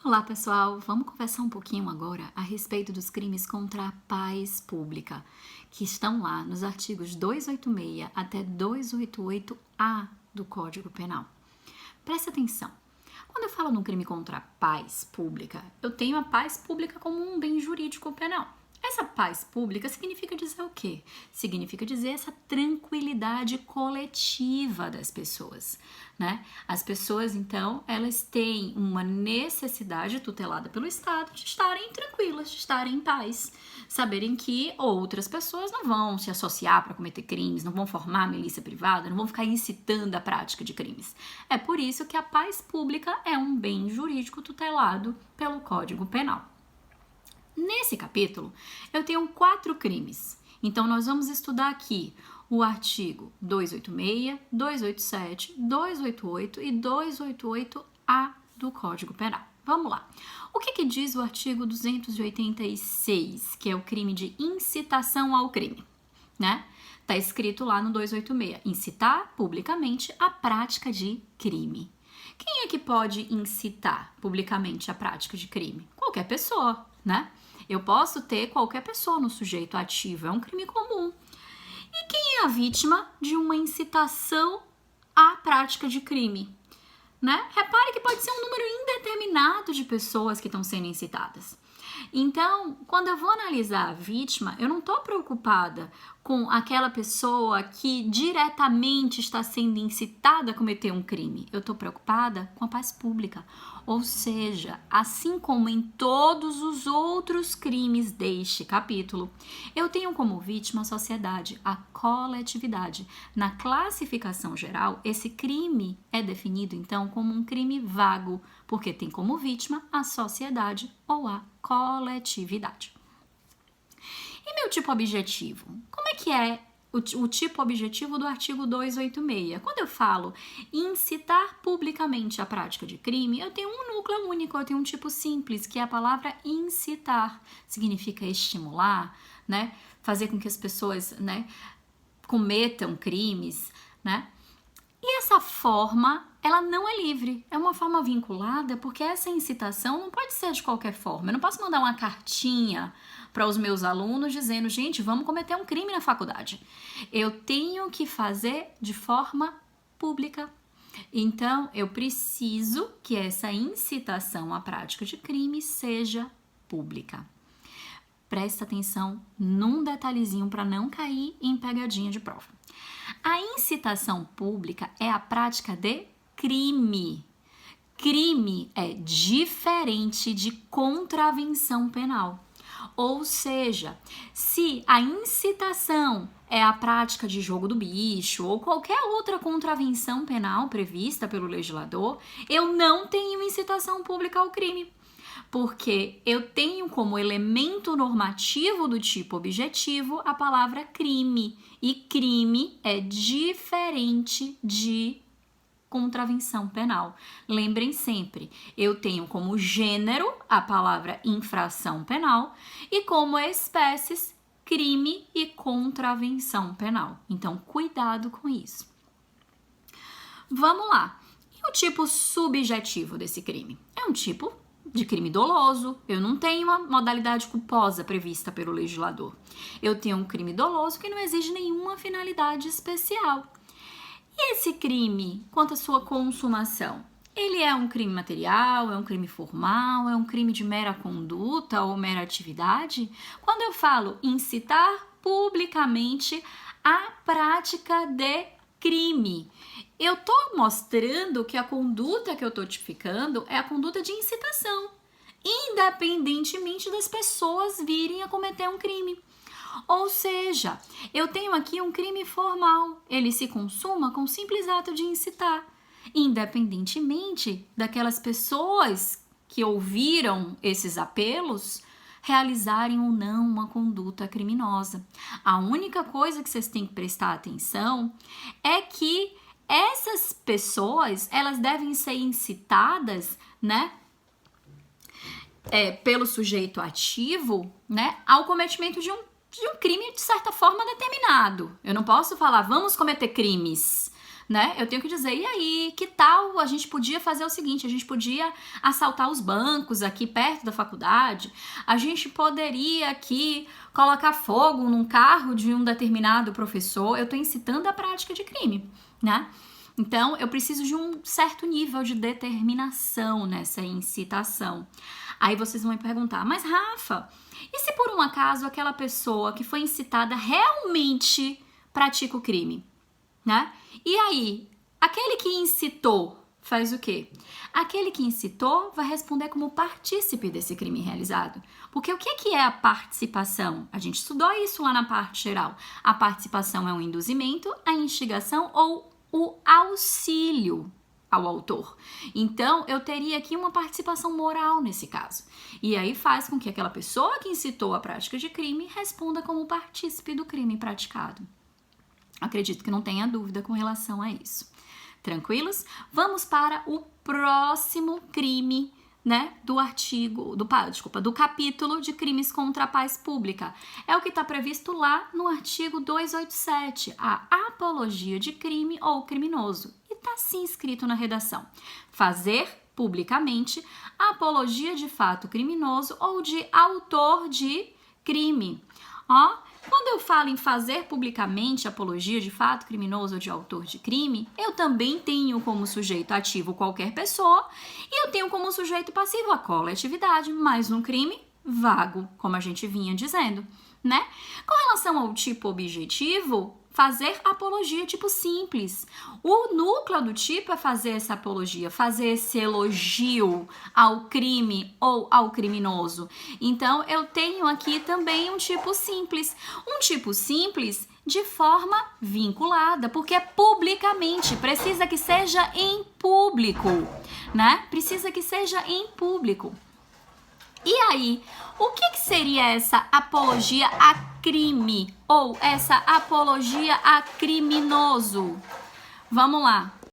Olá pessoal, vamos conversar um pouquinho agora a respeito dos crimes contra a paz pública, que estão lá nos artigos 286 até 288-A do Código Penal. Presta atenção, quando eu falo num crime contra a paz pública, eu tenho a paz pública como um bem jurídico penal. Essa paz pública significa dizer o quê? Significa dizer essa tranquilidade coletiva das pessoas, né? As pessoas, então, elas têm uma necessidade tutelada pelo Estado de estarem tranquilas, de estarem em paz, saberem que outras pessoas não vão se associar para cometer crimes, não vão formar milícia privada, não vão ficar incitando a prática de crimes. É por isso que a paz pública é um bem jurídico tutelado pelo Código Penal. Nesse capítulo, eu tenho 4 crimes. Então, nós vamos estudar aqui o artigo 286, 287, 288 e 288-A do Código Penal. Vamos lá. O que diz o artigo 286, que é o crime de incitação ao crime, né? Tá escrito lá no 286, incitar publicamente a prática de crime. Quem é que pode incitar publicamente a prática de crime? Qualquer pessoa, né? Eu posso ter qualquer pessoa no sujeito ativo, é um crime comum. E quem é a vítima de uma incitação à prática de crime? Né? Repare que pode ser um número indeterminado de pessoas que estão sendo incitadas. Então, quando eu vou analisar a vítima, eu não estou preocupada com aquela pessoa que diretamente está sendo incitada a cometer um crime. Eu estou preocupada com a paz pública. Ou seja, assim como em todos os outros crimes deste capítulo, eu tenho como vítima a sociedade, a coletividade. Na classificação geral, esse crime é definido, então, como um crime vago, porque tem como vítima a sociedade ou a coletividade. E meu tipo objetivo? Como é que é o tipo objetivo do artigo 286? Quando eu falo incitar publicamente a prática de crime, eu tenho um núcleo único, eu tenho um tipo simples, que é a palavra incitar. Significa estimular, né? Fazer com que as pessoas, né, cometam crimes, né? E essa forma, ela não é livre, é uma forma vinculada, porque essa incitação não pode ser de qualquer forma. Eu não posso mandar uma cartinha para os meus alunos dizendo, gente, vamos cometer um crime na faculdade. Eu tenho que fazer de forma pública. Então, eu preciso que essa incitação à prática de crime seja pública. Presta atenção num detalhezinho para não cair em pegadinha de prova. A incitação pública é a prática de crime. Crime é diferente de contravenção penal. Ou seja, se a incitação é a prática de jogo do bicho ou qualquer outra contravenção penal prevista pelo legislador, eu não tenho incitação pública ao crime. Porque eu tenho como elemento normativo do tipo objetivo a palavra crime. E crime é diferente de contravenção penal. Lembrem sempre, eu tenho como gênero a palavra infração penal e como espécies crime e contravenção penal. Então, cuidado com isso. Vamos lá. E o tipo subjetivo desse crime? É um tipo de crime doloso. Eu não tenho uma modalidade culposa prevista pelo legislador. Eu tenho um crime doloso que não exige nenhuma finalidade especial. E esse crime, quanto à sua consumação? Ele é um crime material, é um crime formal, é um crime de mera conduta ou mera atividade? Quando eu falo incitar publicamente a prática de crime, eu estou mostrando que a conduta que eu estou tipificando é a conduta de incitação, independentemente das pessoas virem a cometer um crime. Ou seja, eu tenho aqui um crime formal, ele se consuma com o simples ato de incitar, independentemente daquelas pessoas que ouviram esses apelos realizarem ou não uma conduta criminosa. A única coisa que vocês têm que prestar atenção é que essas pessoas, elas devem ser incitadas, né, pelo sujeito ativo, né, ao cometimento de um crime de certa forma determinado. Eu não posso falar, vamos cometer crimes. né? Eu tenho que dizer, e aí, que tal a gente podia fazer o seguinte, a gente podia assaltar os bancos aqui perto da faculdade, a gente poderia aqui colocar fogo num carro de um determinado professor. Eu tô incitando a prática de crime, né? Então, eu preciso de um certo nível de determinação nessa incitação. Aí vocês vão me perguntar, mas Rafa, e se por um acaso aquela pessoa que foi incitada realmente pratica o crime, né? E aí, aquele que incitou faz o quê? Aquele que incitou vai responder como partícipe desse crime realizado. Porque o que é a participação? A gente estudou isso lá na parte geral. A participação é um induzimento, a instigação ou o auxílio ao autor. Então, eu teria aqui uma participação moral nesse caso. E aí faz com que aquela pessoa que incitou a prática de crime responda como partícipe do crime praticado. Acredito que não tenha dúvida com relação a isso. Tranquilos? Vamos para o próximo crime, né, do capítulo de crimes contra a paz pública. É o que está previsto lá no artigo 287, a apologia de crime ou criminoso. E está assim escrito na redação: fazer publicamente apologia de fato criminoso ou de autor de crime. Ó, quando eu falo em fazer publicamente apologia de fato criminoso ou de autor de crime, eu também tenho como sujeito ativo qualquer pessoa e eu tenho como sujeito passivo a coletividade, mas um crime vago, como a gente vinha dizendo, né? Com relação ao tipo objetivo, fazer apologia tipo simples. O núcleo do tipo é fazer essa apologia, fazer esse elogio ao crime ou ao criminoso. Então, eu tenho aqui também um tipo simples. Um tipo simples de forma vinculada, porque é publicamente, precisa que seja em público, né? Precisa que seja em público. E aí, o que seria essa apologia a crime ou essa apologia a criminoso? Vamos lá.